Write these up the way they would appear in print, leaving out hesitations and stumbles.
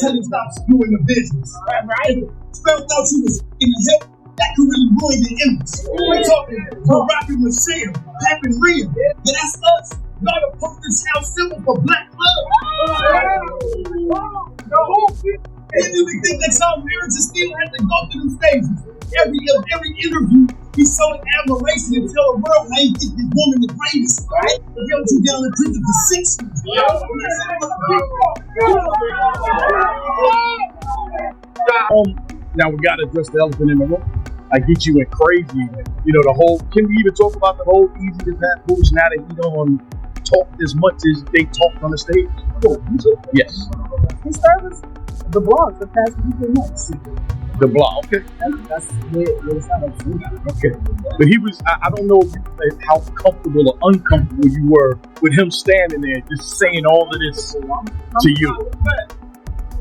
tell you stop screwing the business. Right? Spelled out you was in the hip. That could really ruin your image. We're talking Moroccan Michelle, Pap and Rhea. Yeah, that's us. Y'all the poster child symbol for black love. And you think that y'all marriages still have to go through them stages. Every interview, he's showing admiration and tell the world how you think this woman the greatest, right? He held you down and printed the six. Now we gotta address the elephant in the room. I get you went crazy. You know, the whole, can we even talk about the whole easy to Papoose now that he don't talk as much as they talked on the stage? Yes. His service, the blog, the past few months. The blog, okay. That's where it sounded to me. Okay. But he was, I don't know how comfortable or uncomfortable you were with him standing there just saying all of this to you.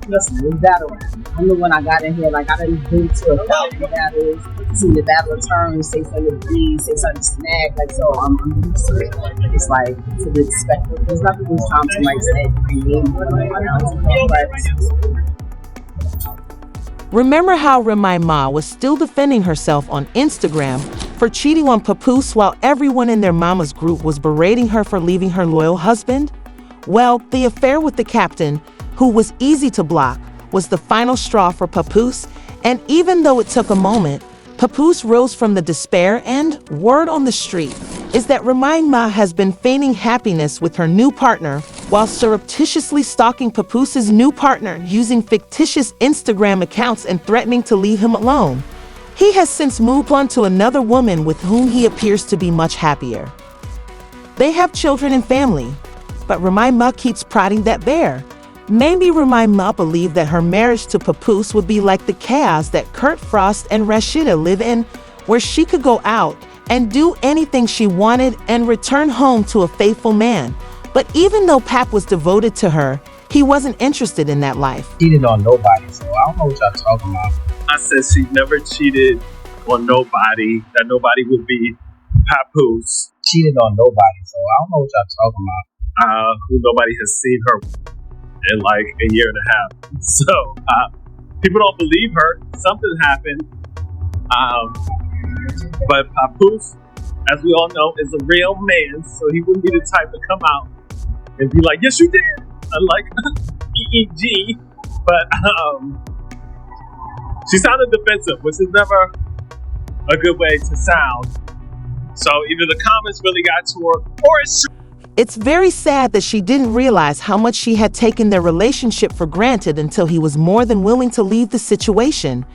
Listen, it's battle rap. I knew when I got in here, like I didn't been to 1,000 battles, seen the battle return, say something to B, say something to Snag, like so I'm used to it. It's like to be expected. There's nothing this time to like say, Remember how Remy Ma was still defending herself on Instagram for cheating on Papoose while everyone in their mama's group was berating her for leaving her loyal husband? Well, the affair with the captain, who was easy to block, was the final straw for Papoose, and even though it took a moment, Papoose rose from the despair, and word on the street is that Remy Ma has been feigning happiness with her new partner while surreptitiously stalking Papoose's new partner using fictitious Instagram accounts and threatening to leave him alone. He has since moved on to another woman with whom he appears to be much happier. They have children and family, but Remy Ma keeps prodding that bear. Maybe Remy Ma believed that her marriage to Papoose would be like the chaos that Kurt Frost and Rashida live in, where she could go out and do anything she wanted and return home to a faithful man. But even though Pap was devoted to her, he wasn't interested in that life. Cheated on nobody, so I don't know what y'all talking about. I said she never cheated on nobody, that nobody would be Papoose. Cheated on nobody, so I don't know what y'all talking about. Nobody has seen her in like a year and a half. So people don't believe her. Something happened. But Papoose, as we all know, is a real man, so he wouldn't be the type to come out and be like, yes, you did. Like EEG. But she sounded defensive, which is never a good way to sound. So either the comments really got to her, or It's very sad that she didn't realize how much she had taken their relationship for granted until he was more than willing to leave the situation.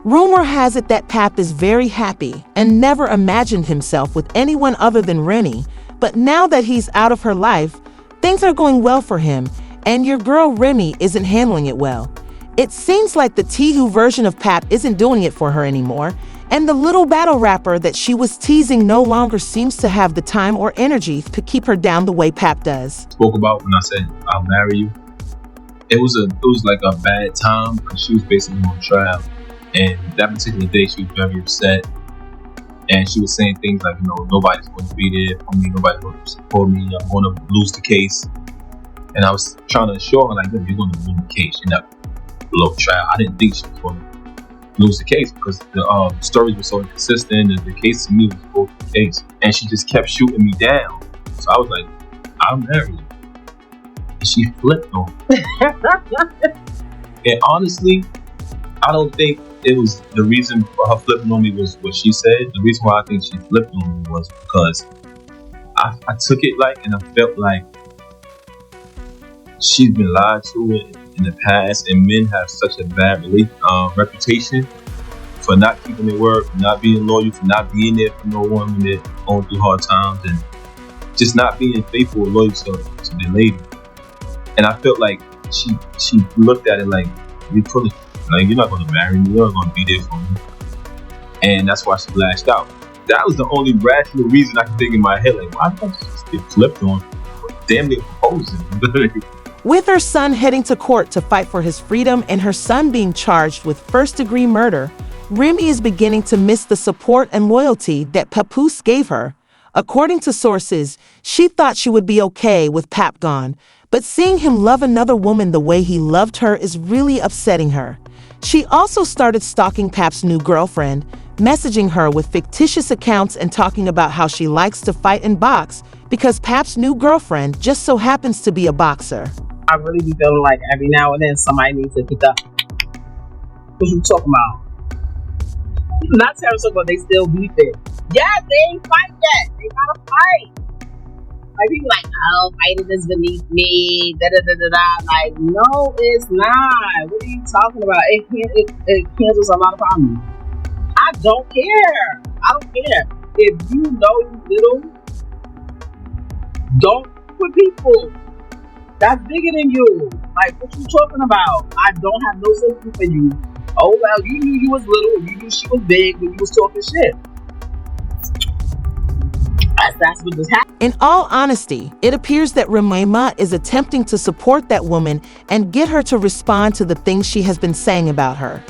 Rumor has it that Pap is very happy and never imagined himself with anyone other than Remy. But now that he's out of her life, things are going well for him, and your girl Remy isn't handling it well. It seems like the Tihu version of Pap isn't doing it for her anymore, and the little battle rapper that she was teasing no longer seems to have the time or energy to keep her down the way Pap does. Spoke about when I said I'll marry you. It was like a bad time because she was basically on trial, and that particular day she was very upset, and she was saying things like, nobody's going to be there for me, nobody's going to support me, I'm going to lose the case. And I was trying to assure her, like, you're going to lose the case, you're not below trial. I didn't think she was going to lose the case because the stories were so inconsistent, and the case to me was both the case, and she just kept shooting me down. So I was like, I'll marry you. And she flipped on me. And honestly, I don't think it was the reason for her flipping on me was what she said. The reason why I think she flipped on me was because I took it and I felt like she's been lied to in the past, and men have such a bad reputation for not keeping their word, for not being loyal, for not being there for no one when they're going through hard times, and just not being faithful or loyal to their lady. And I felt like she looked at it like, you're full of like, you're not going to marry me, you're not going to be there for me. And that's why she lashed out. That was the only rational reason I could think in my head, like, why did I just get flipped on? Damn near proposing. With her son heading to court to fight for his freedom and her son being charged with first-degree murder, Remy is beginning to miss the support and loyalty that Papoose gave her. According to sources, she thought she would be okay with Pap gone, But seeing him love another woman the way he loved her is really upsetting her. She also started stalking Pap's new girlfriend, messaging her with fictitious accounts and talking about how she likes to fight and box because Pap's new girlfriend just so happens to be a boxer. I really be feeling like every now and then somebody needs to get the what you talking about. Not terrible, but they still beef it. Yes, they ain't fight yet. They gotta fight. Like people like, oh, fighting is beneath me. Da da da da da. Like, no, it's not. What are you talking about? It cancels a lot of problems. I don't care. I don't care. If you know you little, don't put people. That's bigger than you. Like, what you talking about? I don't have no sympathy for you. Oh, well, you knew you was little. You knew she was big when you was talking shit. That's what just happened. In all honesty, it appears that Remy Ma is attempting to support that woman and get her to respond to the things she has been saying about her.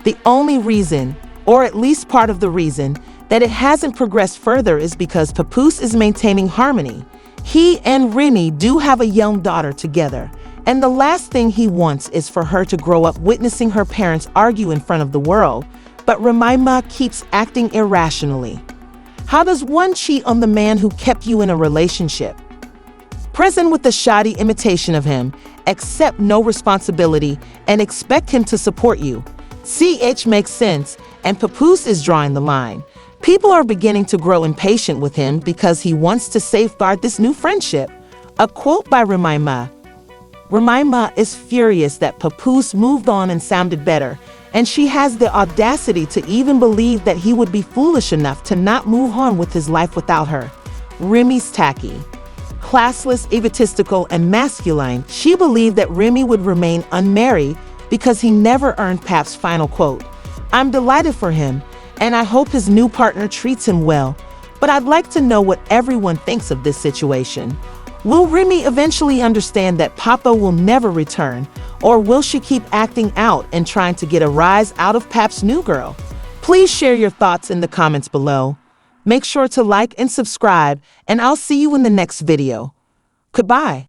The only reason, or at least part of the reason, that it hasn't progressed further is because Papoose is maintaining harmony. He and Remy do have a young daughter together, and the last thing he wants is for her to grow up witnessing her parents argue in front of the world, but Remy Ma keeps acting irrationally. How does one cheat on the man who kept you in a relationship? Present with a shoddy imitation of him, accept no responsibility, and expect him to support you. CH makes sense, and Papoose is drawing the line. People are beginning to grow impatient with him because he wants to safeguard this new friendship. A quote by Remy Ma. Remy Ma is furious that Papoose moved on and sounded better, and she has the audacity to even believe that he would be foolish enough to not move on with his life without her. Remy's tacky. Classless, egotistical, and masculine, she believed that Remy would remain unmarried because he never earned Pap's final quote. I'm delighted for him, and I hope his new partner treats him well, but I'd like to know what everyone thinks of this situation. Will Remy eventually understand that Papa will never return, or will she keep acting out and trying to get a rise out of Pap's new girl? Please share your thoughts in the comments below. Make sure to like and subscribe, and I'll see you in the next video. Goodbye.